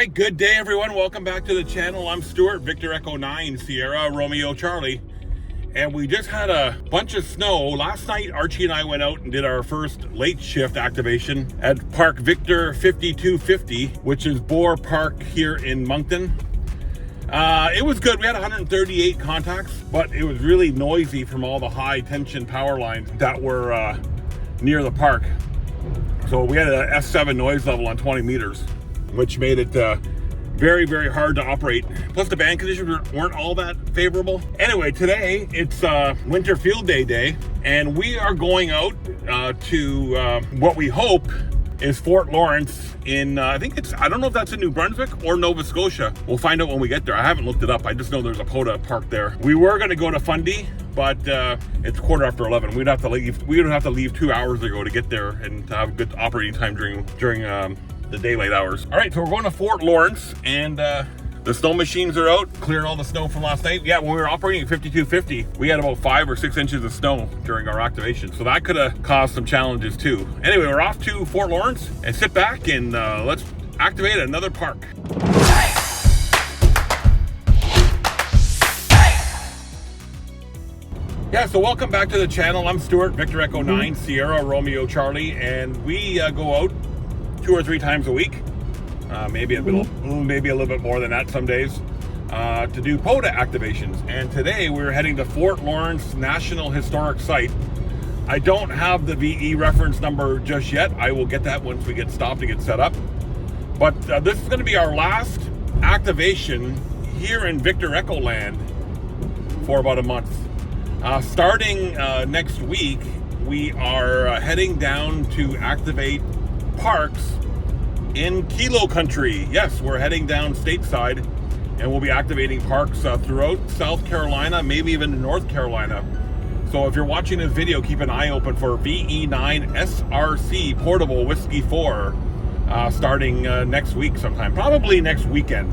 right, good day everyone. Welcome back to the channel. I'm Stuart, Victor Echo 9, Sierra, Romeo, Charlie. And we just had a bunch of snow. Last night, Archie and I went out and did our first late shift activation at Park VE-4834, which is Boar Park here in Moncton. It was good. We had 138 contacts, but it was really noisy from all the high tension power lines that were near the park. So we had a S7 noise level on 20 meters, which made it very, very hard to operate. Plus the band conditions weren't all that favorable. Anyway, today it's winter field day, and we are going out to what we hope is Fort Lawrence in, I don't know if that's in New Brunswick or Nova Scotia. We'll find out when we get there. I haven't looked it up. I just know there's a POTA park there. We were gonna go to Fundy, but it's 11:15. We'd have to leave 2 hours ago to get there and to have a good operating time during the daylight hours. All right, so we're going to Fort Lawrence, and the snow machines are out, clearing all the snow from last night. Yeah, when we were operating at 5250, we had about 5 or 6 inches of snow during our activation, so that could have caused some challenges too. Anyway, we're off to Fort Lawrence, and sit back and let's activate another park. Yeah, so welcome back to the channel. I'm Stuart, Victor Echo 9, Sierra, Romeo, Charlie, and we go out 2 or 3 times a week, maybe a little bit more than that some days, to do POTA activations. And today we're heading to Fort Lawrence National Historic Site. I don't have the VE reference number just yet. I will get that once we get stopped and get set up. But this is going to be our last activation here in Victor Echo land for about a month. Starting next week, we are heading down to activate parks in Kilo country. Yes, we're heading down stateside, and we'll be activating parks throughout South Carolina, maybe even in North Carolina. So if you're watching this video, keep an eye open for VE9 SRC Portable Whiskey 4 starting next week sometime, probably next weekend.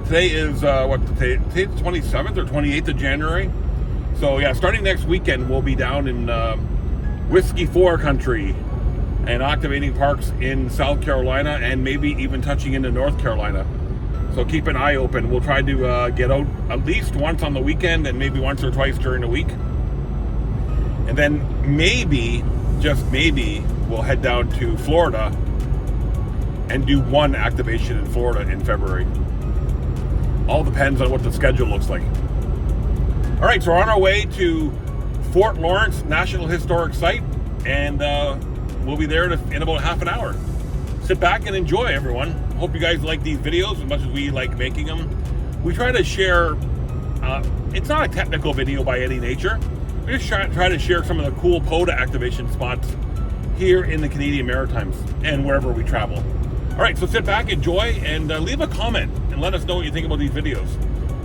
Today is today's 27th or 28th of January. So yeah, starting next weekend, we'll be down in Whiskey 4 country and activating parks in South Carolina and maybe even touching into North Carolina. So keep an eye open. We'll try to get out at least once on the weekend and maybe once or twice during the week. And then maybe, just maybe, we'll head down to Florida and do one activation in Florida in February. All depends on what the schedule looks like. All right, so we're on our way to Fort Lawrence National Historic Site, and we'll be there in about half an hour. Sit back and enjoy, everyone. Hope you guys like these videos as much as we like making them. We try to share, it's not a technical video by any nature. We just try to share some of the cool POTA activation spots here in the Canadian Maritimes and wherever we travel. All right, so sit back, enjoy, and leave a comment and let us know what you think about these videos.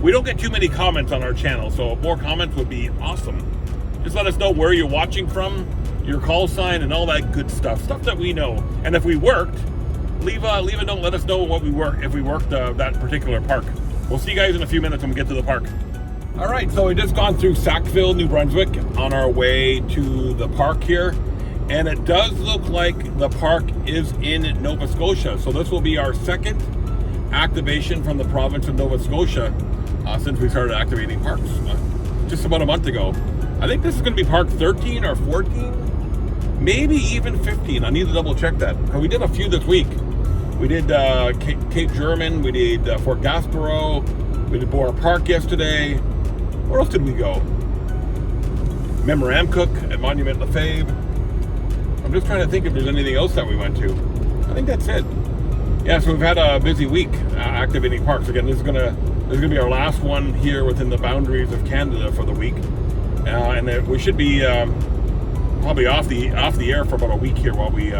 We don't get too many comments on our channel, so more comments would be awesome. Just let us know where you're watching from, your call sign, and all that good stuff that we know. And if we worked, leave a note, let us know what we worked, if we worked that particular park. We'll see you guys in a few minutes when we get to the park. All right, so we just gone through Sackville, New Brunswick on our way to the park here, and it does look like the park is in Nova Scotia. So this will be our second activation from the province of Nova Scotia since we started activating parks just about a month ago. I think this is going to be park 13 or 14, maybe even 15. I need to double check that. We did a few this week. We did Cape German, we did Fort Gaspereau, we did Boar Park yesterday. Where else did we go? Memoramcook at Monument Lefebvre. I'm just trying to think if there's anything else that we went to. I think that's it. Yeah, so we've had a busy week activating parks. Again, this is gonna be our last one here within the boundaries of Canada for the week. And then we should be probably off the air for about a week here while we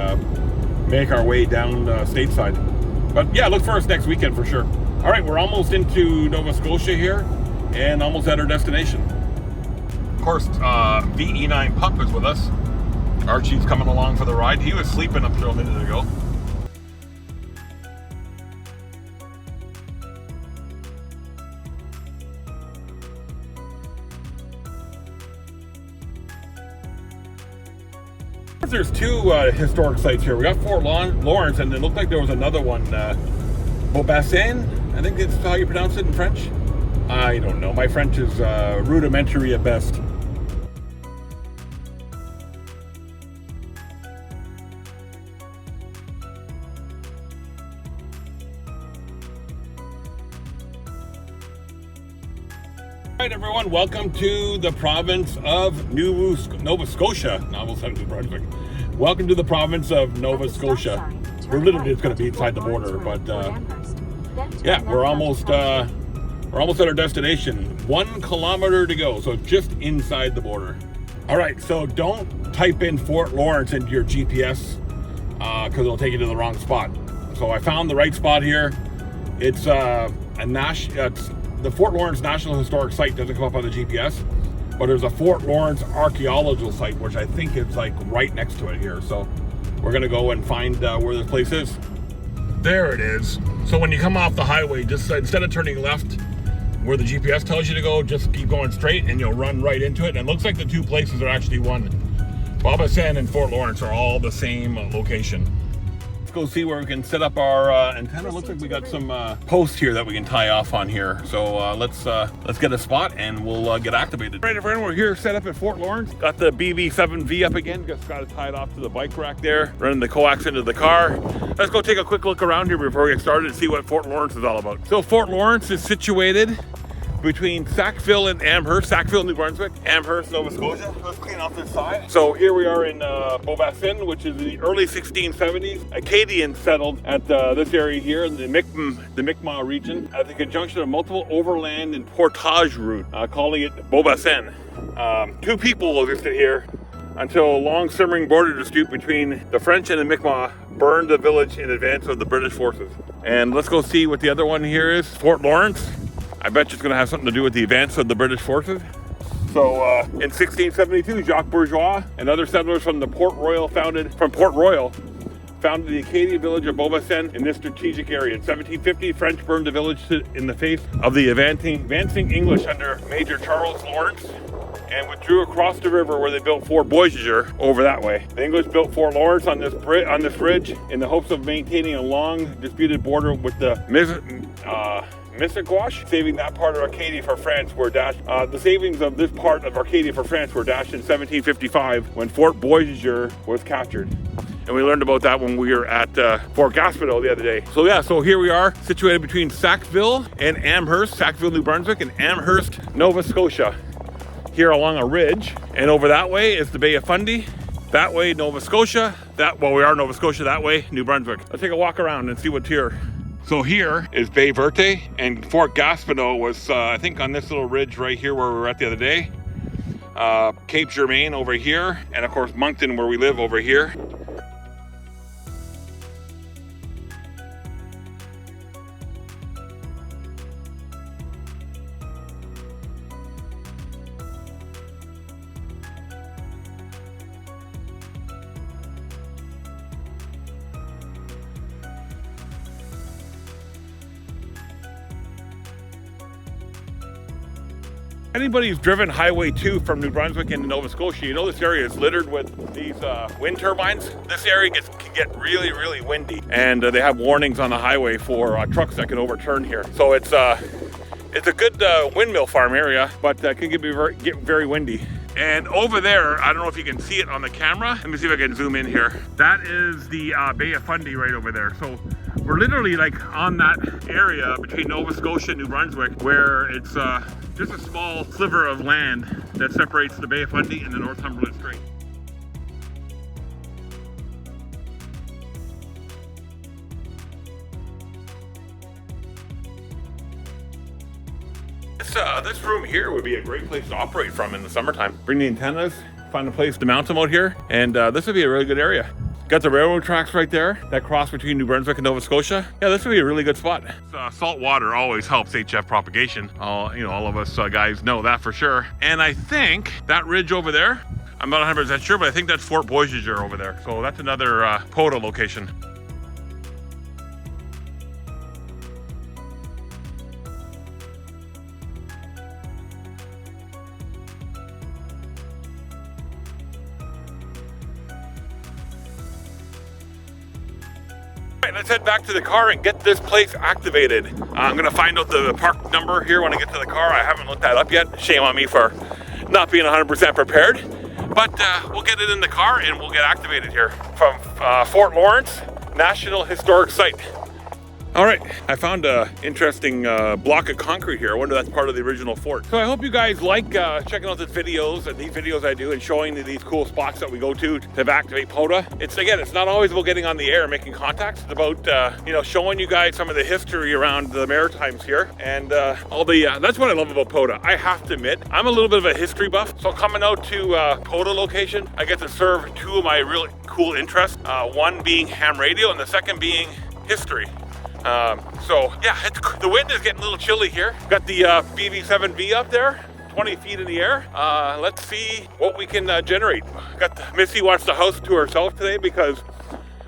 make our way down stateside. But yeah, look for us next weekend for sure. All right, we're almost into Nova Scotia here and almost at our destination. Of course, VE9 Pup is with us. Archie's coming along for the ride. He was sleeping up until a minute ago. There's two historic sites here. We got Fort Lawrence, and it looked like there was another one Beaubassin, I think that's how you pronounce it in French. I don't know. My French is rudimentary at best. All right, everyone, welcome to the province of Nova Scotia. I almost said New Brunswick. Welcome to the province of Nova Scotia. We're literally just going to be inside the border, but yeah, we're almost at our destination. 1 kilometer to go, so just inside the border. All right, so don't type in Fort Lawrence into your GPS because it'll take you to the wrong spot. So I found the right spot here. It's the Fort Lawrence National Historic Site doesn't come up on the GPS, but there's a Fort Lawrence archaeological site, which I think is like right next to it here. So we're gonna go and find where this place is. There it is. So when you come off the highway, just instead of turning left where the GPS tells you to go, just keep going straight and you'll run right into it. And it looks like the two places are actually one. Beaubassin and Fort Lawrence are all the same location. Let's go see where we can set up our antenna. Looks like we got some posts here that we can tie off on here. So let's get a spot and we'll get activated. Right, everyone, we're here set up at Fort Lawrence. Got the BB7V up again. Just got it tied off to the bike rack there. Running the coax into the car. Let's go take a quick look around here before we get started and see what Fort Lawrence is all about. So Fort Lawrence is situated between Sackville and Amherst. Sackville, New Brunswick, Amherst, Nova Scotia. Let's clean off this side. So here we are in Beaubassin, which is the early 1670s. Acadians settled at this area here in the Mi'kmaq region at the conjunction of multiple overland and portage route, calling it Beaubassin. Two people existed here until a long simmering border dispute between the French and the Mi'kmaq burned the village in advance of the British forces. And let's go see what the other one here is. Fort Lawrence. I bet you it's going to have something to do with the advance of the British forces. So in 1672, Jacques Bourgeois and other settlers from Port Royal founded the Acadian village of Beaubassin in this strategic area. In 1750, French burned the village in the face of the advancing English under Major Charles Lawrence and withdrew across the river where they built Fort Boisgier over that way. The English built Fort Lawrence on this ridge in the hopes of maintaining a long disputed border with the Mississauga, saving that part of Arcadia for France were dashed. The savings of this part of Arcadia for France were dashed in 1755 when Fort Boisgier was captured. And we learned about that when we were at Fort Gaspino the other day. So yeah, so here we are situated between Sackville and Amherst, Sackville, New Brunswick, and Amherst, Nova Scotia. Here along a ridge. And over that way is the Bay of Fundy. That way, Nova Scotia. We are Nova Scotia, that way, New Brunswick. Let's take a walk around and see what's here. So here is Bay Verte, and Fort Gaspino was, I think, on this little ridge right here where we were at the other day. Cape Germain over here, and of course Moncton, where we live, over here. Anybody who's driven Highway 2 from New Brunswick into Nova Scotia, you know this area is littered with these wind turbines. This area can get really, really windy, and they have warnings on the highway for trucks that can overturn here. So it's a good windmill farm area, but it can get very windy. And over there, I don't know if you can see it on the camera. Let me see if I can zoom in here. That is the Bay of Fundy right over there. So we're literally like on that area between Nova Scotia and New Brunswick, where it's just a small sliver of land that separates the Bay of Fundy and the Northumberland Strait. This room here would be a great place to operate from in the summertime. Bring the antennas, find a place to mount them out here, and this would be a really good area. Got the railroad tracks right there that cross between New Brunswick and Nova Scotia. Yeah, this would be a really good spot. Salt water always helps HF propagation. All of us guys know that for sure. And I think that ridge over there, I'm not 100% sure, but I think that's Fort Boisgier over there. So that's another POTA location. right, let's head back to the car and get this place activated. I'm gonna find out the park number here when I get to the car. I haven't looked that up yet. Shame on me for not being 100% prepared. But we'll get it in the car and we'll get activated here from Fort Lawrence National Historic Site. All right, I found an interesting block of concrete here. I wonder if that's part of the original fort. So I hope you guys like checking out the videos and these videos I do and showing you these cool spots that we go to activate POTA. It's not always about getting on the air and making contacts. It's about you know, showing you guys some of the history around the Maritimes here and all the that's what I love about POTA. I have to admit, I'm a little bit of a history buff. So coming out to POTA location, I get to serve two of my really cool interests. One being ham radio and the second being history. So yeah, the wind is getting a little chilly here. Got the BB7V up there, 20 feet in the air. Let's see what we can generate. Missy wants the house to herself today because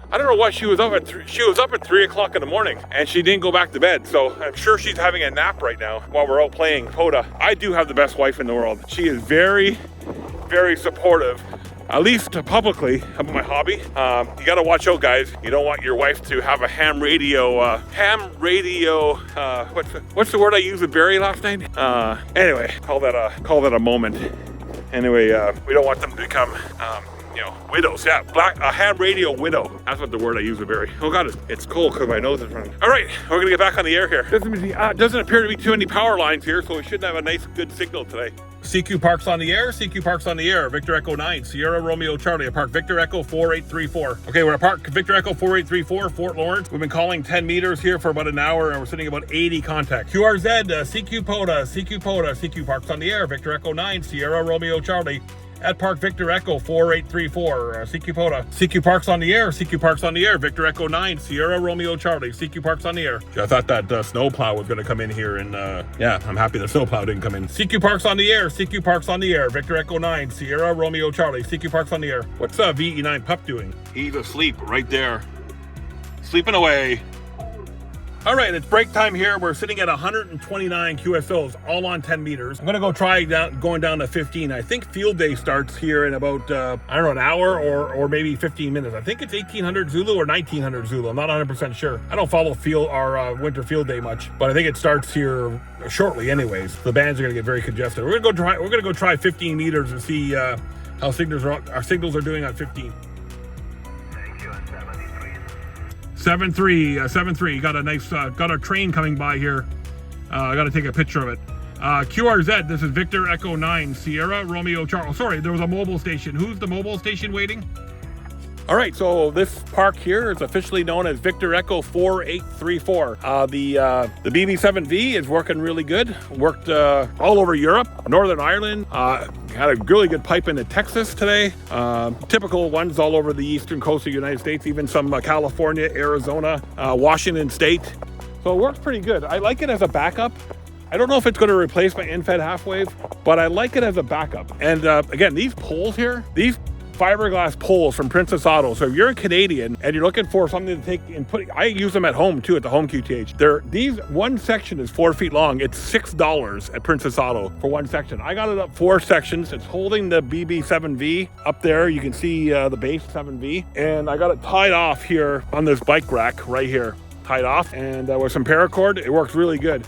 I don't know why she was up at she was up at 3 o'clock in the morning and she didn't go back to bed. So I'm sure she's having a nap right now while we're out playing POTA. I do have the best wife in the world. She is very, very supportive. At least publicly, about my hobby. You gotta watch out, guys. You don't want your wife to have a ham radio, what's the word I used with Barry last night? Anyway, call that a moment. Anyway, we don't want them to become, you know, widows. Yeah, a ham radio widow. That's what the word I use with Barry. Oh God, it's cold because my nose is running. All right, we're gonna get back on the air here. Doesn't appear to be too many power lines here, so we should have a nice, good signal today. CQ Parks on the air, CQ Parks on the air, Victor Echo 9, Sierra Romeo Charlie, I parked Victor Echo 4834. Okay, we're at Park Victor Echo 4834, Fort Lawrence. We've been calling 10 meters here for about an hour and we're sitting about 80 contacts. QRZ, CQ POTA, CQ POTA, CQ Parks on the air, Victor Echo 9, Sierra Romeo Charlie. At Park Victor Echo 4834, CQ POTA. CQ Parks on the air, CQ Parks on the air, Victor Echo 9, Sierra Romeo Charlie, CQ Parks on the air. I thought that snowplow was gonna come in here and yeah, I'm happy the snowplow didn't come in. CQ Parks on the air, CQ Parks on the air, Victor Echo 9, Sierra Romeo Charlie, CQ Parks on the air. What's VE9 pup doing? He's asleep right there. Sleeping away. All right, it's break time here. We're sitting at 129 QSOs, all on 10 meters. I'm gonna go try going down to 15. I think field day starts here in about, I don't know, an hour or maybe 15 minutes. I think it's 1800 Zulu or 1900 Zulu. I'm not 100% sure. I don't follow winter field day much, but I think it starts here shortly anyways. The bands are gonna get very congested. We're gonna go try 15 meters and see how our signals are doing on 15. 7-3, got a nice, got a train coming by here. I got to take a picture of it. QRZ, this is Victor Echo 9, Sierra Romeo Charlie. Oh, sorry, there was a mobile station. Who's the mobile station waiting? All right, so this park here is officially known as Victor Echo 4834. The BB7V is working really good. Worked all over Europe, Northern Ireland. Had a really good pipe into Texas today. Typical ones all over the eastern coast of the United States, even some California, Arizona, Washington State. So it works pretty good. I like it as a backup. I don't know if it's going to replace my end-fed half wave, but I like it as a backup. And again, these poles here, these fiberglass poles from Princess Auto. So if you're a Canadian and you're looking for something to take and put, I use them at home too, at the home QTH. One section is 4 feet long. It's $6 at Princess Auto for one section. I got it up 4 sections. It's holding the BB7V up there. You can see the base 7V, and I got it tied off here on this bike rack right here. Tied off, and with some paracord, it works really good.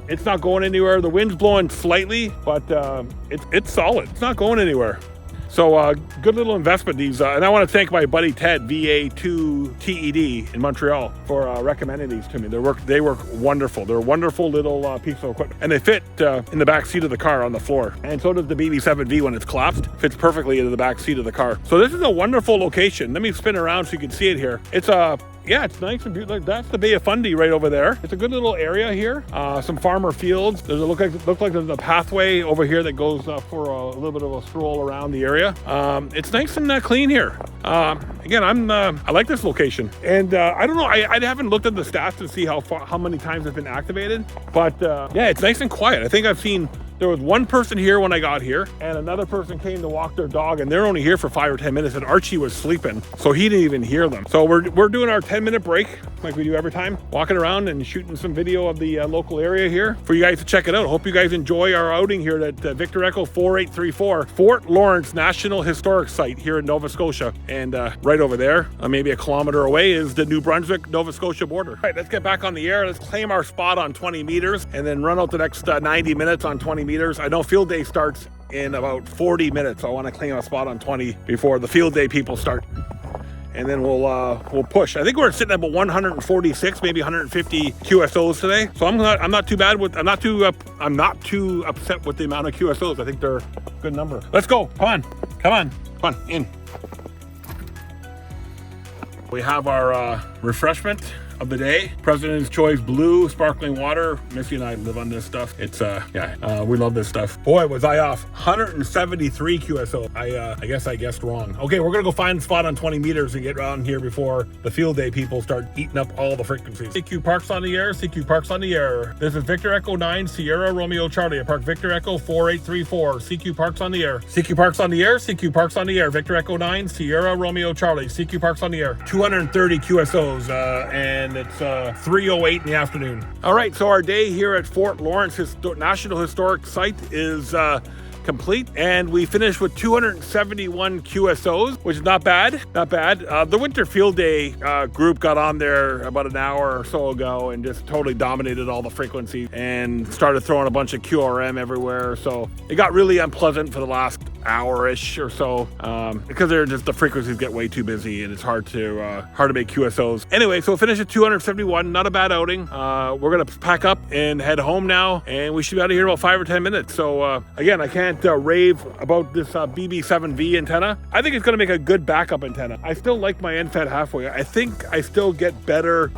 It's not going anywhere. The wind's blowing slightly, but it's solid. It's not going anywhere. So good little investment, these, and I want to thank my buddy Ted, VA2TED in Montreal, for recommending these to me. They work wonderful. They're a wonderful little piece of equipment, and they fit in the back seat of the car on the floor. And so does the BB7V when it's collapsed. Fits perfectly into the back seat of the car. So this is a wonderful location. Let me spin around so you can see it here. It's yeah, it's nice and beautiful. That's the Bay of Fundy right over there. It's a good little area here. Some farmer fields. There's look like there's a pathway over here that goes for a little bit of a stroll around the area. It's nice and clean here. Again, I like this location, and I don't know. I haven't looked at the stats to see how many times it's been activated, but yeah, it's nice and quiet. I think I've seen. There was one person here when I got here, and another person came to walk their dog, and they're only here for 5 or 10 minutes, and Archie was sleeping, so he didn't even hear them. So we're doing our 10-minute break. like we do every time, walking around and shooting some video of the local area here for you guys to check it out. Hope you guys enjoy our outing here at Victor Echo 4834, Fort Lawrence National Historic Site here in Nova Scotia. And right over there, maybe a kilometer away, is the New Brunswick, Nova Scotia border. All right, let's get back on the air. Let's claim our spot on 20 meters and then run out the next 90 minutes on 20 meters. I know field day starts in about 40 minutes. I want to claim a spot on 20 before the field day people start. And then we'll push. I think we're sitting at about 146, maybe 150 QSOs today. So I'm not too bad with, I'm not too upset with the amount of QSOs. I think they're a good number. Let's go. Come on, in. We have our refreshment of the day. President's Choice Blue Sparkling Water. Missy and I live on this stuff. It's we love this stuff. Boy, was I off. 173 QSO. I guess I guessed wrong. Okay, we're gonna go find a spot on 20 meters and get around here before the field day people start eating up all the frequencies. CQ Parks on the air. CQ Parks on the air. This is Victor Echo 9 Sierra Romeo Charlie. I park Victor Echo 4834. CQ Parks on the air. CQ Parks on the air. CQ Parks on the air. Victor Echo 9 Sierra Romeo Charlie. CQ Parks on the air. 230 QSOs and it's 3:08 in the afternoon. All right, so our day here at Fort Lawrence National Historic Site is complete, and we finished with 271 QSOs, which is not bad. The winter field day group got on there about an hour or so ago and just totally dominated all the frequencies and started throwing a bunch of QRM everywhere. So it got really unpleasant for the last hour-ish or so because the frequencies get way too busy and it's hard to make QSOs. Anyway, so finish at 271, not a bad outing. We're gonna pack up and head home now, and we should be out of here in about 5 or 10 minutes. So again, I can't rave about this BB7V antenna. I think it's gonna make a good backup antenna. I still like my end-fed halfway. I think I still get better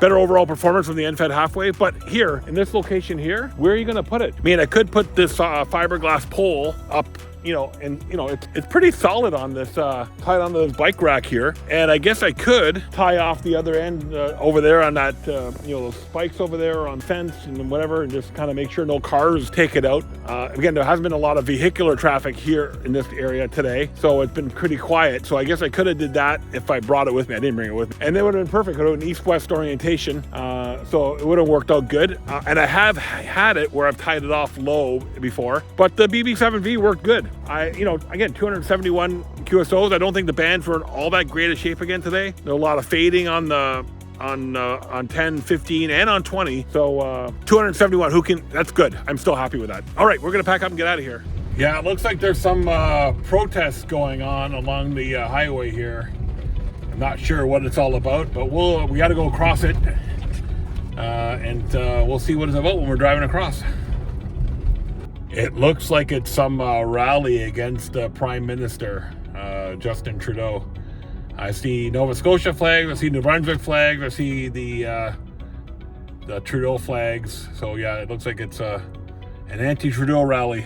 overall performance from the end-fed halfway, but here, in this location here, where are you gonna put it? I mean, I could put this fiberglass pole up, it's pretty solid on this, tied onto this bike rack here. And I guess I could tie off the other end over there on that, those spikes over there on fence and whatever, and just kind of make sure no cars take it out. Again, there hasn't been a lot of vehicular traffic here in this area today, so it's been pretty quiet. So I guess I could have did that if I brought it with me. I didn't bring it with me. And it would have been perfect. It would have been east-west orientation, so it would have worked out good. And I have had it where I've tied it off low before, but the BB7V worked good. Again, 271 QSOs. I don't think the bands were in all that great a shape again today. There's a lot of fading on 10, 15, and on 20. So 271, that's good. I'm still happy with that. All right, we're gonna pack up and get out of here. Yeah, it looks like there's some protests going on along the highway here. I'm not sure what it's all about, but we got to go across it, and we'll see what it's about when we're driving across. It looks like it's some rally against the Prime Minister, Justin Trudeau. I see Nova Scotia flags, I see New Brunswick flags, I see the Trudeau flags. So yeah, it looks like it's an anti-Trudeau rally.